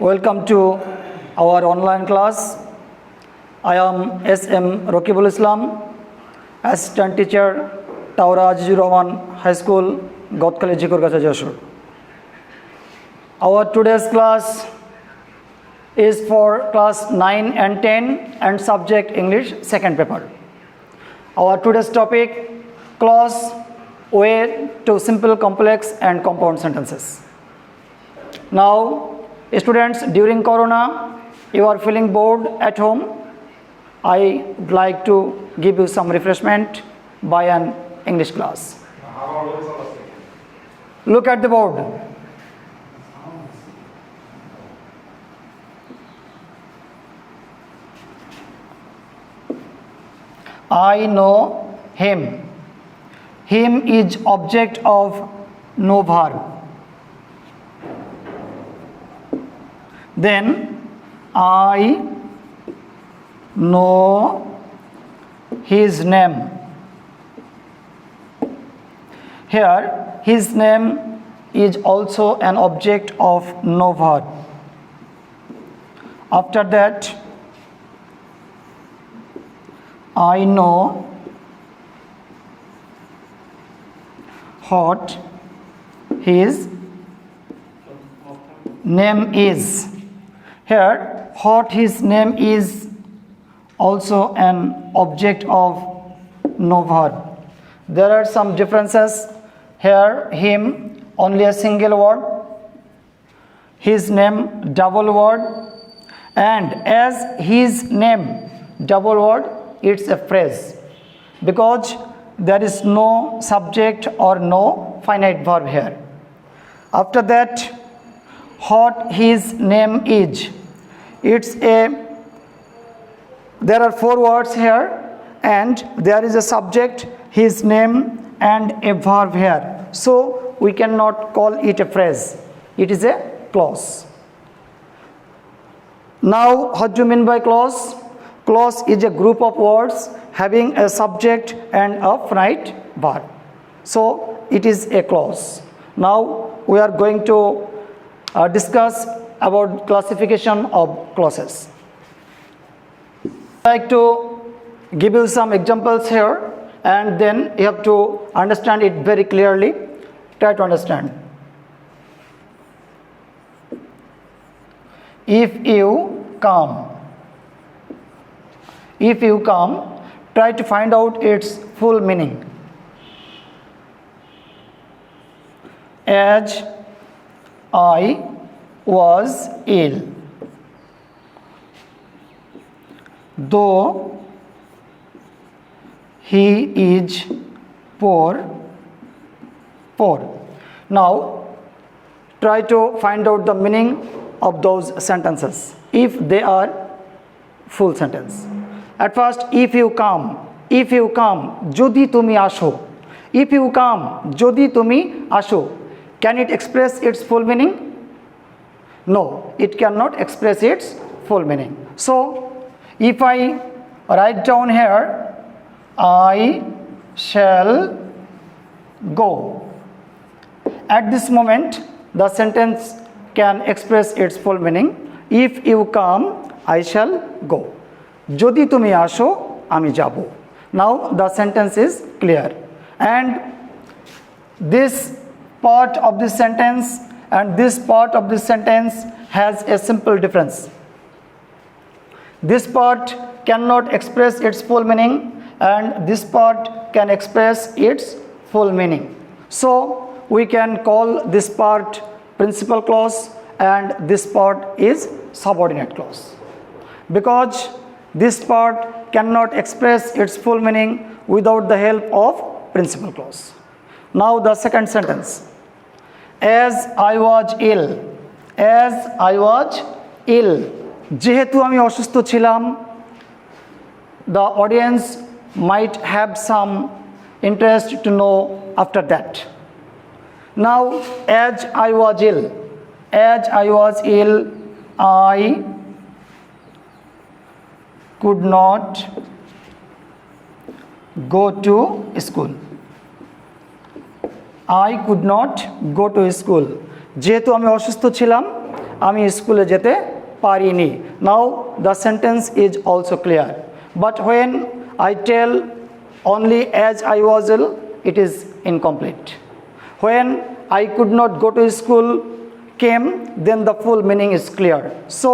Welcome to our online class. I am S.M. Rokibul Islam, Assistant Teacher, Taura Azizur Rahman High School, Gotkhali Jikorgacha Joshua. Our today's class is for class 9 and 10 and subject English second paper. Our today's topic, clause way to simple, complex and compound sentences. Now, students, during Corona, you are feeling bored at home. I would like to give you some refreshment by an English class. Look at the board. I know him. Him is object of no verb. Then I know his name. Here his name is also an object of no verb. After that, I know what his name is. Here, what his name is also an object of no verb. There are some differences. Here, him, only a single word. His name, double word. And as his name, double word, it's a phrase. Because there is no subject or no finite verb here. After that, what his name is. There are four words here and there is a subject, his name, and a verb here. So we cannot call it a phrase. It is a clause. Now, what do you mean by clause? Clause is a group of words having a subject and a finite verb. So it is a clause. Now we are going to discuss about classification of clauses. I like to give you some examples here and then you have to understand it very clearly. Try to understand. If you come, try to find out its full meaning. As I was ill, though he is poor. Now, try to find out the meaning of those sentences if they are full sentence. At first, if you come, jodi tumi asho. If you come, jodi tumi asho. Can it express its full meaning? No, it cannot express its full meaning. So, if I write down here, I shall go. At this moment, the sentence can express its full meaning. If you come, I shall go. Jodi tumi asho, ami jabo. Now the sentence is clear. And this part of this sentence and this part of this sentence has a simple difference. This part cannot express its full meaning and this part can express its full meaning. So we can call this part principal clause and this part is subordinate clause. Because this part cannot express its full meaning without the help of principal clause. Now the second sentence. As I was ill. যেহেতু আমি অসুস্থ ছিলাম, the audience might have some interest to know after that. Now, as I was ill, I could not go to school. I could not go to school. যেহেতু আমি অসুস্থ ছিলাম আমি স্কুলে যেতে পারিনি। Now the sentence is also clear. But when I tell only as I was ill, it is incomplete. When I could not go to school came, then the full meaning is clear. So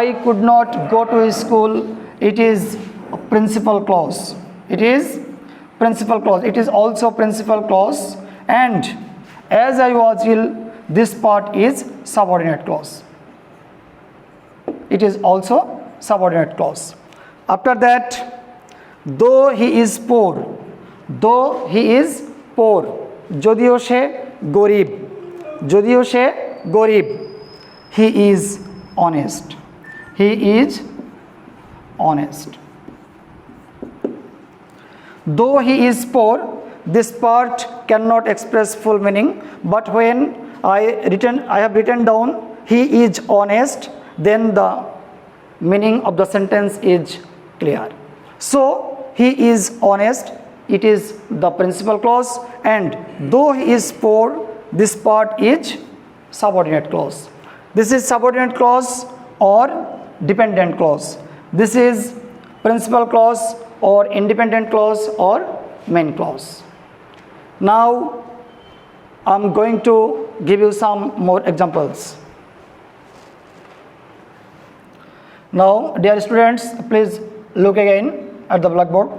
I could not go to school, it is a principal clause. It is principal clause. It is also principal clause. And as I was ill, this part is subordinate clause. It is also subordinate clause. After that, though he is poor, though he is poor, যদিও সে গরিব, যদিও সে গরিব, he is honest. He is honest. Though he is poor, this part cannot express full meaning, but when I have written down he is honest, then the meaning of the sentence is clear. So he is honest, it is the principal clause, and though he is poor, this part is subordinate clause. This is subordinate clause or dependent clause. This is principal clause or independent clause or main clause. Now I'm going to give you some more examples. Now dear students, please look again at the blackboard.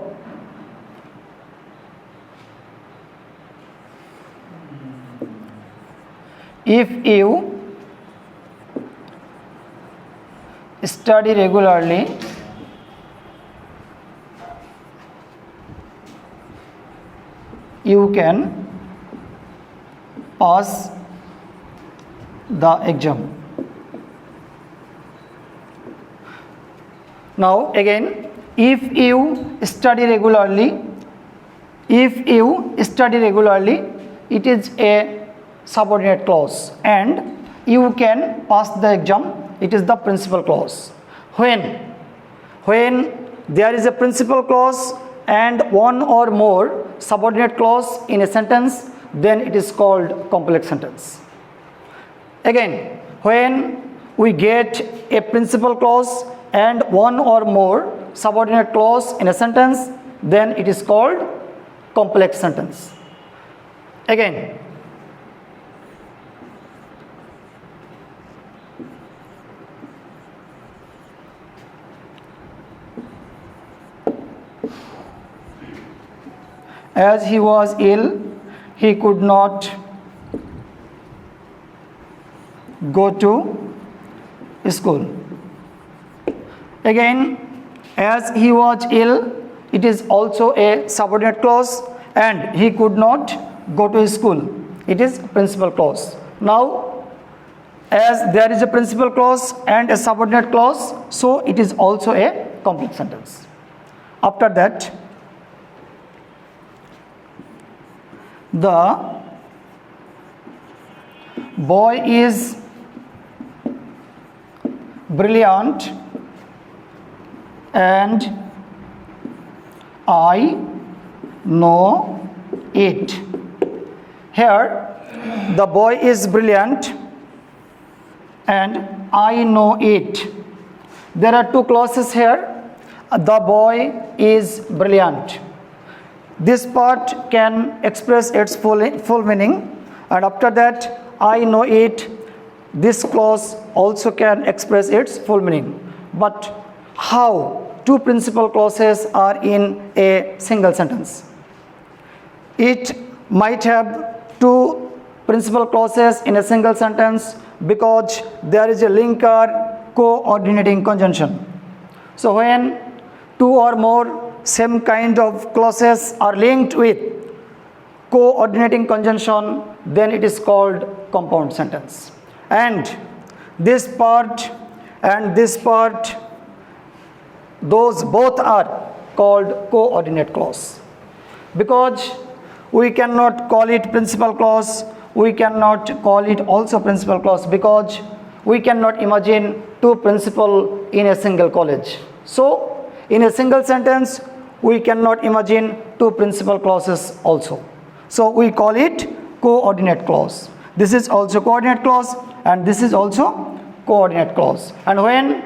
If you study regularly, you can pass the exam. Now again, if you study regularly, if you study regularly, it is a subordinate clause, and you can pass the exam, it is the principal clause. When there is a principal clause and one or more subordinate clause in a sentence, then it is called complex sentence. Again, when we get a principal clause and one or more subordinate clause in a sentence, then it is called complex sentence. Again, as he was ill, he could not go to school. Again, as he was ill, it is also a subordinate clause, and he could not go to school, it is principal clause. Now as there is a principal clause and a subordinate clause, so it is also a complex sentence. After that, the boy is brilliant and I know it. Here the boy is brilliant and I know it. There are two clauses here. The boy is brilliant. This part can express its full meaning, and after that, I know it, this clause also can express its full meaning. But how two principal clauses are in a single sentence? It might have two principal clauses in a single sentence because there is a linker coordinating conjunction. So when two or more same kind of clauses are linked with coordinating conjunction, then it is called compound sentence. And this part and this part, those both are called coordinate clause. Because we cannot call it principal clause, we cannot call it also principal clause, because we cannot imagine two principal in a single college. So in a single sentence, we cannot imagine two principal clauses also. So we call it coordinate clause. This is also coordinate clause and this is also coordinate clause. And when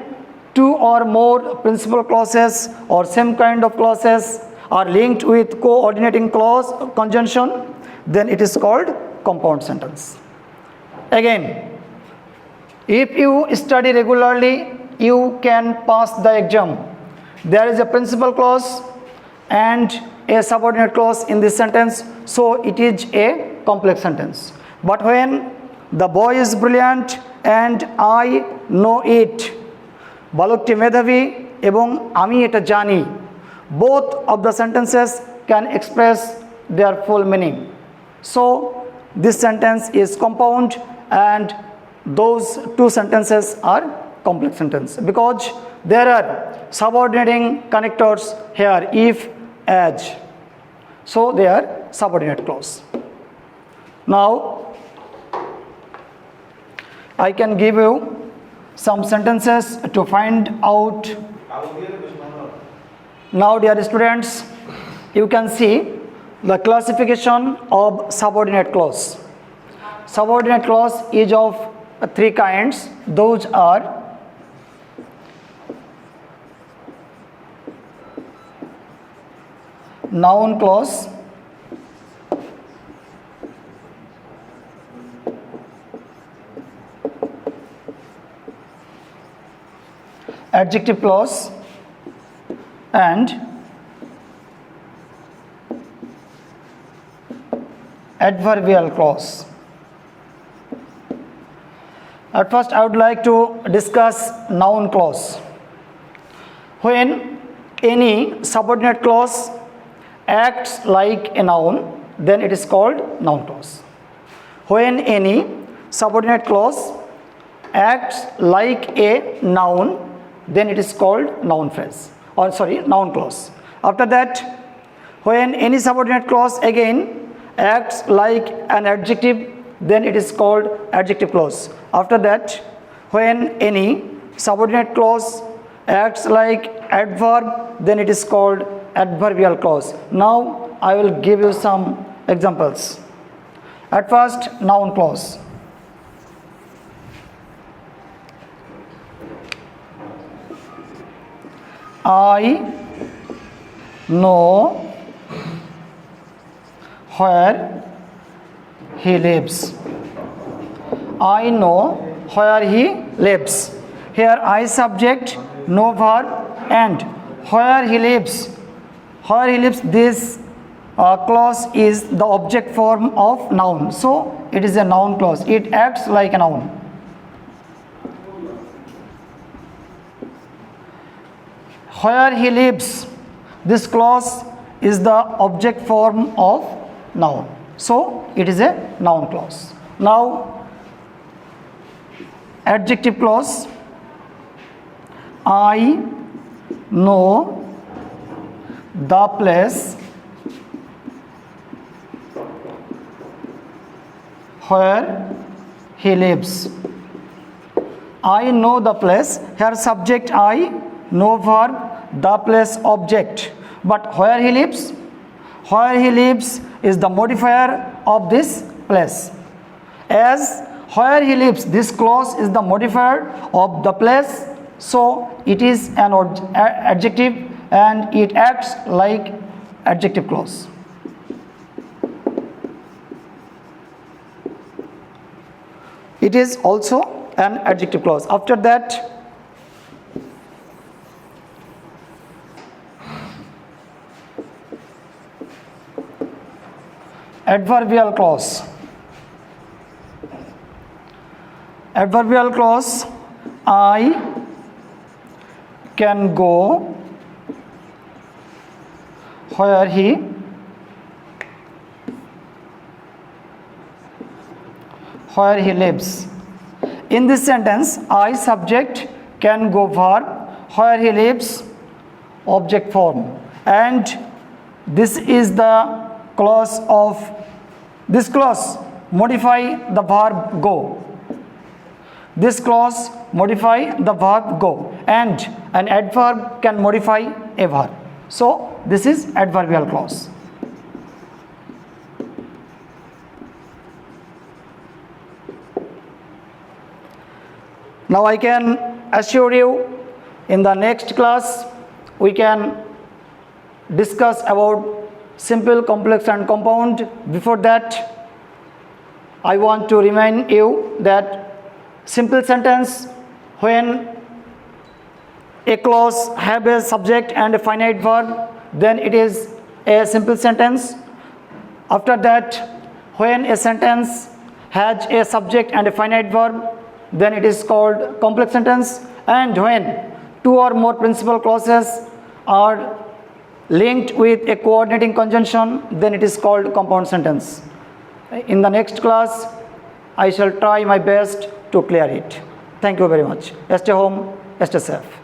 two or more principal clauses or same kind of clauses are linked with coordinating clause conjunction, then it is called compound sentence. Again, if you study regularly, you can pass the exam. There is a principal clause and a subordinate clause in this sentence, so it is a complex sentence. But when the boy is brilliant and I know it, balokti medhavi ebong ami eta jani, both of the sentences can express their full meaning. So this sentence is compound and those two sentences are complex sentence because there are subordinating connectors here, if, as, so they are subordinate clause. Now I can give you some sentences to find out. Now dear students, you can see the classification of subordinate clause. Subordinate clause is of three kinds. Those are noun clause, adjective clause, and adverbial clause. At first I would like to discuss noun clause. When any subordinate clause acts like a noun, then it is called noun clause. When any subordinate clause acts like a noun, then it is called noun phrase, or noun clause. After that, when any subordinate clause again acts like an adjective, then it is called adjective clause. After that, when any subordinate clause acts like adverb, then it is called adverbial clause. Now I will give you some examples. At first, noun clause. I know where he lives. I know where he lives. Here I subject, know verb, and where he lives. Where he lives, this clause is the object form of noun. So it is a noun clause. It acts like a noun. Where he lives, this clause is the object form of noun. So it is a noun clause. Now adjective clause. I know the place where he lives. I know the place. Here subject I, know verb, the place object. But where he lives? Where he lives is the modifier of this place. As where he lives, this clause is the modifier of the place, so it is an adjective and it acts like adjective clause. It is also an adjective clause. After that, adverbial clause. Adverbial clause. I can go where he lives. In this sentence, I subject, can go verb, where he lives object form, and this is the clause of this clause modify the verb go. This clause modify the verb go, and an adverb can modify a verb. So this is adverbial clause. Now I can assure you, in the next class we can discuss about simple, complex and compound. Before that, I want to remind you that simple sentence, when a clause have a subject and a finite verb, then it is a simple sentence. After that, when a sentence has a subject and a finite verb, then it is called complex sentence. And when two or more principal clauses are linked with a coordinating conjunction, then it is called compound sentence. In the next class, I shall try my best to clear it. Thank you very much. Stay home, stay safe.